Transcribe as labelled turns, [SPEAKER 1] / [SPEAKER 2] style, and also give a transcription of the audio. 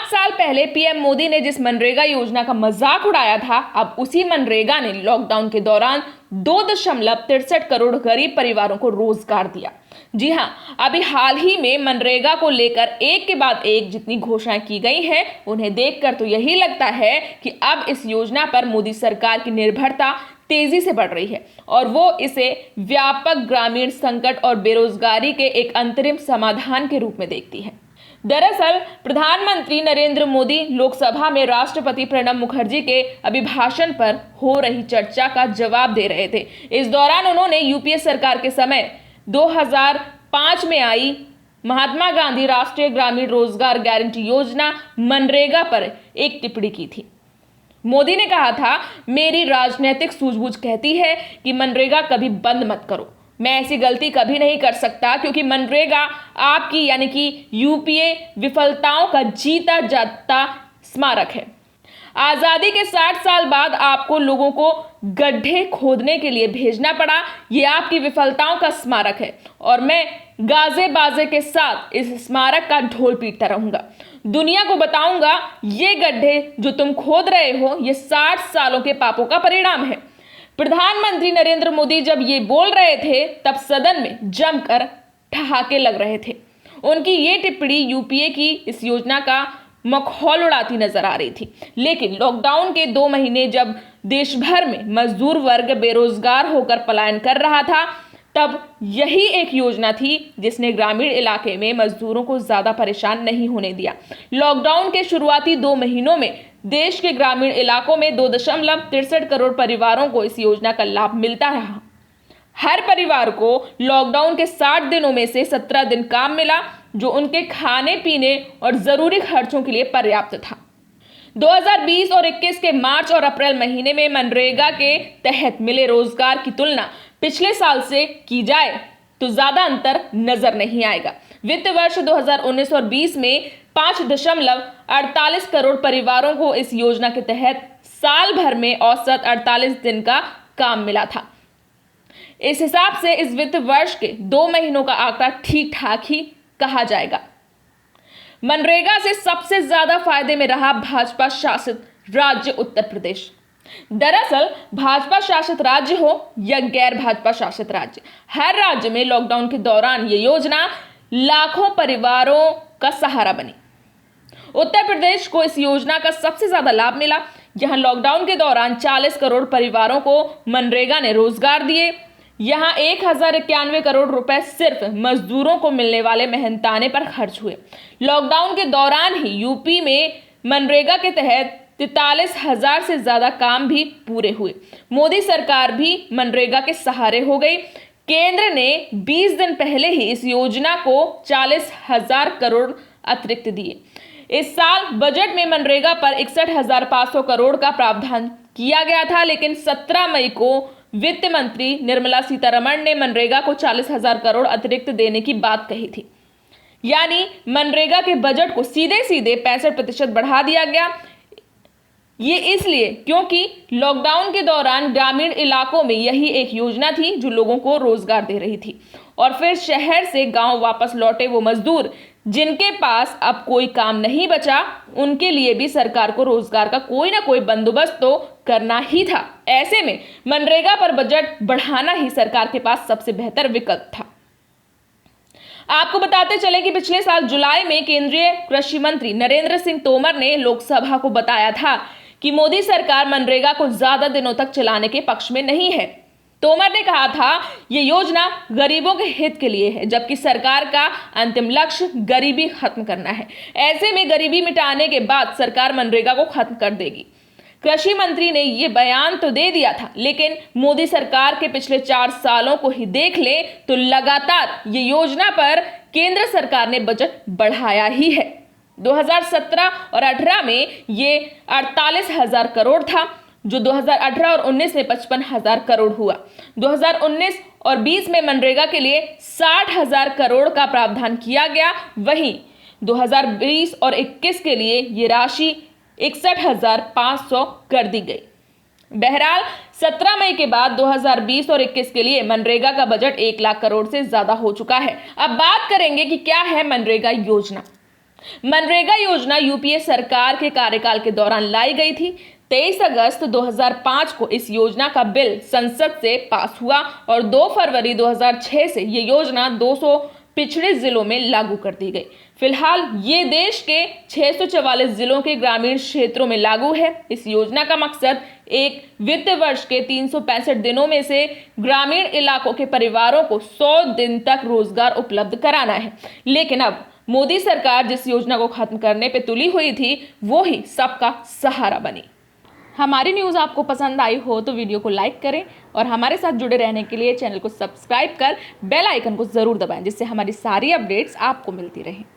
[SPEAKER 1] साल पहले पीएम मोदी ने जिस मनरेगा योजना का मजाक उड़ाया था, अब उसी मनरेगा ने लॉकडाउन के दौरान 2.63 करोड़ गरीब परिवारों को रोजगार दिया। जी हां, अभी हाल ही में मनरेगा को लेकर एक के बाद एक जितनी घोषणाएं की गई हैं, उन्हें देखकर तो यही लगता है कि अब इस योजना पर मोदी सरकार की निर्भरता तेजी से बढ़ रही है और वो इसे व्यापक ग्रामीण संकट और बेरोजगारी के एक अंतरिम समाधान के रूप में देखती है। दरअसल प्रधानमंत्री नरेंद्र मोदी लोकसभा में राष्ट्रपति प्रणब मुखर्जी के अभिभाषण पर हो रही चर्चा का जवाब दे रहे थे। इस दौरान उन्होंने यूपीए सरकार के समय 2005 में आई महात्मा गांधी राष्ट्रीय ग्रामीण रोजगार गारंटी योजना मनरेगा पर एक टिप्पणी की थी। मोदी ने कहा था, मेरी राजनीतिक सूझबूझ कहती है कि मनरेगा कभी बंद मत करो। मैं ऐसी गलती कभी नहीं कर सकता क्योंकि मनरेगा आपकी यानी कि यूपीए विफलताओं का जीता जागता स्मारक है। आजादी के 60 साल बाद आपको लोगों को गड्ढे खोदने के लिए भेजना पड़ा, ये आपकी विफलताओं का स्मारक है और मैं गाजे बाजे के साथ इस स्मारक का ढोल पीटता रहूंगा। दुनिया को बताऊंगा ये गड्ढे जो तुम खोद रहे हो ये 60 सालों के पापों का परिणाम है। प्रधानमंत्री नरेंद्र मोदी जब ये बोल रहे थे तब सदन में जमकर ठहाके लग रहे थे। उनकी ये टिप्पणी यूपीए की इस योजना का मखौल उड़ाती नजर आ रही थी। लेकिन लॉकडाउन के 2 महीने जब देश भर में मजदूर वर्ग बेरोजगार होकर पलायन कर रहा था, तब यही एक योजना थी जिसने ग्रामीण इलाके में मजदूरों को ज्यादा परेशान नहीं होने दिया। लॉकडाउन के शुरुआती 2 महीनों में देश के ग्रामीण इलाकों में 2.63 करोड़ परिवारों को इस योजना का लाभ मिलता रहा। हर परिवार को लॉकडाउन के 60 दिनों में से 17 दिन काम मिला, जो उनके खाने पीने और जरूरी खर्चों के लिए पर्याप्त था। 2020 और 21 के मार्च और अप्रैल महीने में मनरेगा के तहत मिले रोजगार की तुलना पिछले साल से की जाए तो ज्यादा अंतर नजर नहीं आएगा। वित्त वर्ष 2019 और 20 में 5.48 करोड़ परिवारों को इस योजना के तहत साल भर में औसत 48 दिन का काम मिला था। इस हिसाब से इस वित्त वर्ष के 2 महीनों का आंकड़ा ठीक ठाक ही कहा जाएगा। मनरेगा से सबसे ज्यादा फायदे में रहा भाजपा शासित राज्य उत्तर प्रदेश। दरअसल भाजपा शासित राज्य हो या गैर भाजपा शासित राज्य, हर राज्य में लॉकडाउन के दौरान ये योजना लाखों परिवारों का सहारा बनी। उत्तर प्रदेश को इस योजना का सबसे ज्यादा लाभ मिला। यहां लॉकडाउन के दौरान 40 करोड़ परिवारों को मनरेगा ने रोजगार दिए। यहां 1091 करोड़ रुपए सिर्फ मजदूरों को मिलने वाले मेहनताने पर खर्च हुए। लॉकडाउन के दौरान ही यूपी में मनरेगा के तहत 43,000 से ज्यादा काम भी पूरे हुए। मोदी सरकार भी मनरेगा के सहारे हो गई। केंद्र ने 20 दिन पहले ही इस योजना को 40,000 करोड़ अतिरिक्त दिए। इस साल बजट में मनरेगा पर 61,500 करोड़ का प्रावधान किया गया था, लेकिन 17 मई को वित्त मंत्री निर्मला सीतारमण ने मनरेगा को 40,000 करोड़ अतिरिक्त देने की बात कही थी। यानी मनरेगा के बजट को सीधे सीधे 65% बढ़ा दिया गया। ये इसलिए क्योंकि लॉकडाउन के दौरान ग्रामीण इलाकों में यही एक योजना थी जो लोगों को रोजगार दे रही थी। और फिर शहर से गांव वापस लौटे वो मजदूर जिनके पास अब कोई काम नहीं बचा, उनके लिए भी सरकार को रोजगार का कोई ना कोई बंदोबस्त तो करना ही था। ऐसे में मनरेगा पर बजट बढ़ाना ही सरकार के पास सबसे बेहतर विकल्प था। आपको बताते चले कि पिछले साल जुलाई में केंद्रीय कृषि मंत्री नरेंद्र सिंह तोमर ने लोकसभा को बताया था कि मोदी सरकार मनरेगा को ज्यादा दिनों तक चलाने के पक्ष में नहीं है। तोमर ने कहा था, यह योजना गरीबों के हित के लिए है, जबकि सरकार का अंतिम लक्ष्य गरीबी खत्म करना है। ऐसे में गरीबी मिटाने के बाद सरकार मनरेगा को खत्म कर देगी। कृषि मंत्री ने यह बयान तो दे दिया था, लेकिन मोदी सरकार के पिछले 4 सालों को ही देख ले तो लगातार ये योजना पर केंद्र सरकार ने बजट बढ़ाया ही है। 2017 और 18 में ये 48,000 करोड़ था, जो 2018 और 19 में 55,000 करोड़ हुआ। 2019 और 20 में मनरेगा के लिए 60,000 करोड़ का प्रावधान किया गया। वहीं 2020 और 21 के लिए ये राशि 61,500 कर दी गई। बहरहाल 17 मई के बाद 2020 और 21 के लिए मनरेगा का बजट 1 लाख करोड़ से ज्यादा हो चुका है। अब बात करेंगे कि क्या है मनरेगा योजना। मनरेगा योजना यूपीए सरकार के कार्यकाल के दौरान लाई गई थी। 23 अगस्त 2005 को इस योजना का बिल संसद से पास हुआ और 2 फरवरी 2006 से ये योजना 200 पिछड़े जिलों में लागू कर दी गई। फिलहाल ये देश के 644 जिलों के ग्रामीण क्षेत्रों में लागू है। इस योजना का मकसद एक वित्त वर्ष के 365 दिनों में से ग्रामीण इलाकों के परिवारों को 100 दिन तक रोजगार उपलब्ध कराना है। लेकिन अब मोदी सरकार जिस योजना को खत्म करने पे तुली हुई थी, वो ही सबका सहारा बनी। हमारी न्यूज़ आपको पसंद आई हो तो वीडियो को लाइक करें और हमारे साथ जुड़े रहने के लिए चैनल को सब्सक्राइब कर बेल आइकन को ज़रूर दबाएं, जिससे हमारी सारी अपडेट्स आपको मिलती रहें।